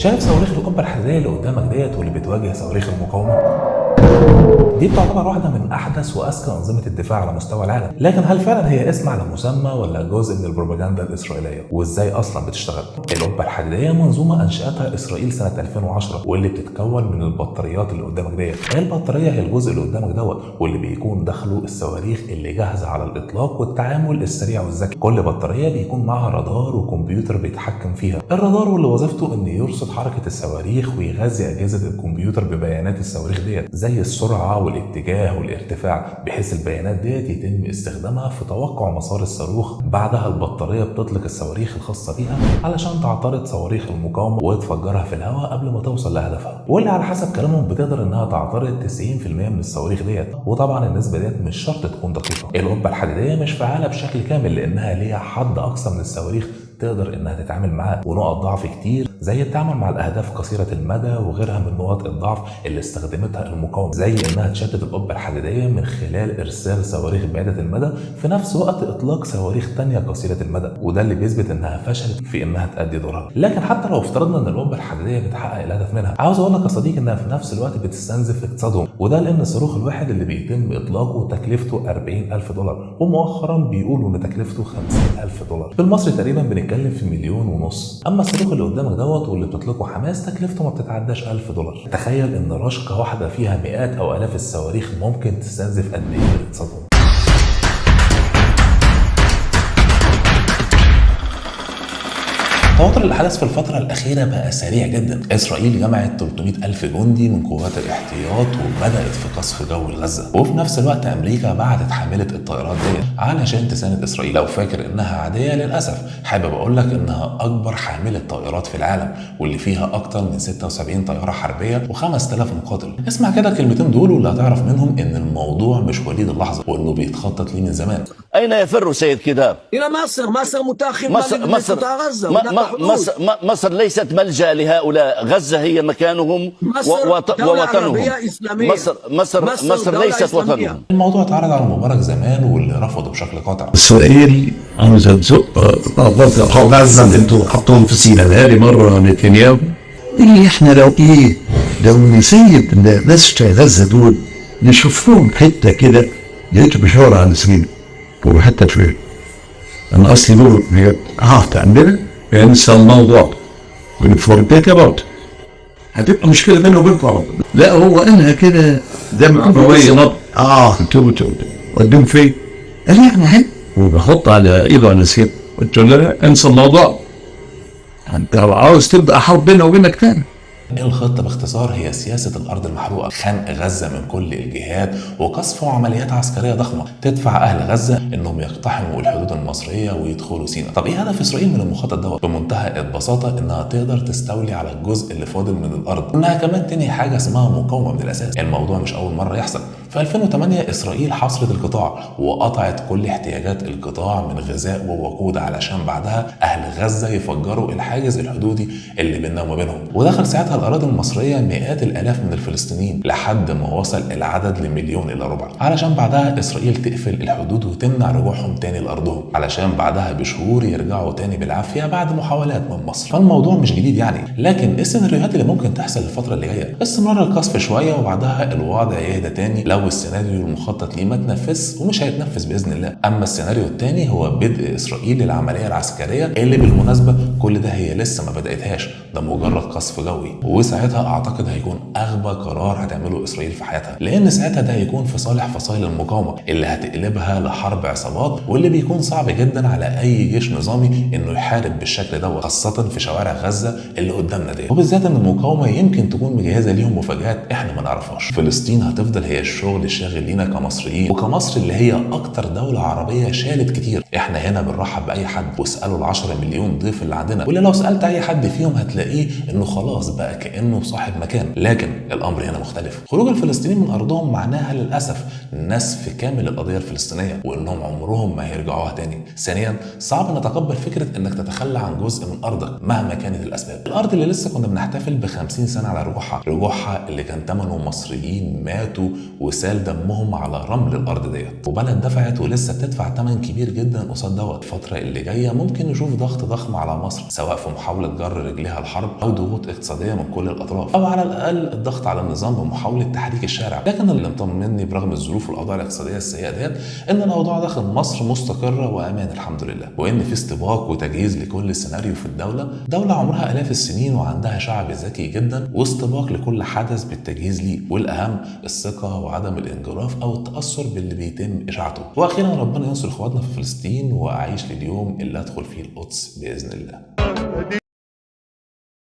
شايف صواريخ القبه الحديديه اللي قدامك ديت واللي بتواجه صواريخ المقاومه؟ دي بتعتبر واحدة من أحدث وأذكى أنظمة الدفاع على مستوى العالم، لكن هل فعلا هي اسم على مسمى ولا جزء من البروباغندا الإسرائيلية؟ وإزاي أصلا بتشتغل؟ القبة الحديدية منظومة أنشأتها إسرائيل سنة 2010 واللي بتتكون من البطاريات اللي قدامك ديت. البطارية هي الجزء اللي قدامك دوت واللي بيكون داخله الصواريخ اللي جاهزة على الإطلاق والتعامل السريع والذكي. كل بطارية بيكون معها رادار وكمبيوتر بيتحكم فيها. الرادار واللي وظيفته إنه يرصد حركة الصواريخ ويغذي أجهزة الكمبيوتر ببيانات الصواريخ ديت زي السرعة والاتجاه والارتفاع، بحيث البيانات ديت يتم استخدامها في توقع مسار الصاروخ. بعدها البطاريه بتطلق الصواريخ الخاصه بيها علشان تعترض صواريخ المقاومه وتفجرها في الهواء قبل ما توصل لهدفها، واللي على حسب كلامهم بتقدر انها تعترض 90% من الصواريخ ديت. وطبعا النسبه ديت مش شرط تكون دقيقه. القبه الحديديه مش فعاله بشكل كامل لانها ليها حد اقصى من الصواريخ تقدر انها تتعامل معاه، ونقط ضعف كتير زي التعامل مع الاهداف قصيره المدى وغيرها من نقاط الضعف اللي استخدمتها المقاومه، زي انها تشتت القبه الحديديه من خلال ارسال صواريخ بعيده المدى في نفس وقت اطلاق صواريخ تانية قصيره المدى، وده اللي بيثبت انها فشلت في انها تأدي دورها. لكن حتى لو افترضنا ان القبه الحديديه بتحقق الهدف منها، عاوز اقول لك يا صديقي انها في نفس الوقت بتستنزف اقتصادهم، وده لان الصاروخ الواحد اللي بيتم اطلاقه تكلفته 40,000 دولار، ومؤخرا بيقولوا ان تكلفته 50,000 دولار. بالمصري تقريبا بنتكلم في 1.5 مليون. اما الصاروخ اللي قدامك دوت واللي بتطلقه حماس تكلفته ما بتتعداش 1000 دولار. تخيل ان رشقه واحده فيها مئات او الاف الصواريخ ممكن تستنزف قد ايه من اقتصادهم. تواتر الأحداث في الفترة الأخيرة بقى سريع جدا. إسرائيل جمعت 300,000 جندي من قوات الاحتياط وبدأت في قصف جو غزة، وفي نفس الوقت أمريكا بعتت حاملة الطائرات ديت علشان تساند إسرائيل. لو فاكر إنها عادية، للأسف حابب أقول لك إنها أكبر حاملة طائرات في العالم، واللي فيها أكتر من 76 طائرة حربية و5000 مقاتل. اسمع كده الكلمتين دول واللي هتعرف منهم إن الموضوع مش وليد اللحظة، وإنه بيتخطط ليه من زمان. أين يفر سيد كداب؟ إلى مصر. مصر متأخر مصر مصر ليست ملجأ لهؤلاء. غزة هي مكانهم ووطنهم. مصر ليست وطنهم. الموضوع اتعرض على مبارك زمان واللي رفضه بشكل قاطع. إسرائيل عاوزة تزق غزة، انتوا حطوهم في سيناء. هذه مرة نتنياهو اللي احنا لو نسيب الناس بتاع غزة دول نشوفهم حتة كده لقيته بيشاور على سيناء وحتى شوية. أنا أصلي بقول عندنا انسى الموضوع ونفرجك بعض، هتبقى مشكلة بينه وبينكم. لا هو أنا كده دمع قوية نبض انتوا وديهم فين؟ قال لي يعني حلو وبحط على إيده على سيب. قلت له لا انسى الموضوع، أنت عاوز تبدأ حرب بينه وبينك تاني. الخطة باختصار هي سياسة الأرض المحروقة، خنق غزة من كل الجهات وقصف وعمليات عسكرية ضخمة تدفع أهل غزة إنهم يقتحموا الحدود المصرية ويدخلوا سيناء. طب إيه هدف إسرائيل من المخطط دوت؟ بمنتهى البساطة إنها تقدر تستولي على الجزء اللي فاضل من الأرض، وإنها كمان تنهي حاجة اسمها مقاومة من الأساس. الموضوع مش أول مرة يحصل. في 2008 إسرائيل حصرت القطاع وقطعت كل احتياجات القطاع من غذاء ووقود علشان بعدها أهل غزة يفجروا الحاجز الحدودي اللي بيننا وما بينهم، ودخل ساعتها الأراضي المصرية مئات الآلاف من الفلسطينيين لحد ما وصل العدد ل1.4 مليون، علشان بعدها إسرائيل تقفل الحدود وتمنع رجوعهم تاني لأرضهم، علشان بعدها بشهور يرجعوا تاني بالعافية بعد محاولات من مصر. فالموضوع مش جديد يعني، لكن إيه السيناريوهات اللي ممكن تحصل الفترة اللي جاية؟ استمرار القصف شوية وبعدها الوضع يهدى تاني لو السيناريو المخطط ليه ما تنفذ، ومش هيتنفذ باذن الله. اما السيناريو الثاني هو بدء اسرائيل للعمليه العسكريه، اللي بالمناسبه كل ده هي لسه ما بداتهاش، ده مجرد قصف جوي، وساعتها اعتقد هيكون اغبى قرار هتعمله اسرائيل في حياتها، لان ساعتها ده هيكون في صالح فصائل المقاومه اللي هتقلبها لحرب عصابات، واللي بيكون صعب جدا على اي جيش نظامي انه يحارب بالشكل ده، خاصه في شوارع غزه اللي قدامنا دي، وبالذات ان المقاومه يمكن تكون مجهزه ليهم مفاجآت احنا ما نعرفهاش. فلسطين هتفضل هي الشغل الشاغل لينا كمصريين، وكمصر اللي هي اكتر دولة عربية شالت كتير. احنا هنا بنرحب باي حد، واسألوا ال10 مليون ضيف اللي عندنا، واللي لو سألت اي حد فيهم هتلاقيه انه خلاص بقى كأنه صاحب مكان. لكن الامر هنا مختلف. خروج الفلسطينيين من ارضهم معناها للاسف نسف كامل القضية الفلسطينية، وانهم عمرهم ما هيرجعوها تاني. ثانيا، صعب نتقبل فكرة انك تتخلى عن جزء من ارضك مهما كانت الاسباب. الارض اللي لسه كنا بنحتفل ب50 سنة على رجوعها اللي كان ثمنه مصريين ماتوا وسال دمهم على رمل الارض ديت، وبلد دفعت ولسه بتدفع ثمن كبير جدا قصاد دوت. الفتره اللي جايه ممكن نشوف ضغط ضخم على مصر، سواء في محاوله جر رجلها الحرب او ضغوط اقتصاديه من كل الاطراف، او على الاقل الضغط على النظام بمحاوله تحريك الشارع. لكن اللي مطمني برغم الظروف والاوضاع الاقتصاديه السيئه ديت ان الاوضاع داخل مصر مستقره وامان الحمد لله، وان في استباق وتجهيز لكل سيناريو في دوله عمرها الاف السنين وعندها شعب ذكي جدا، واستباق لكل حدث بالتجهيز ليه، والاهم الثقه وعدم الانجراف او التاثر باللي بيتم اشاعته. واخيرا ربنا ينصر اخواتنا في فلسطين، واعيش لليوم اللي ادخل فيه القدس باذن الله.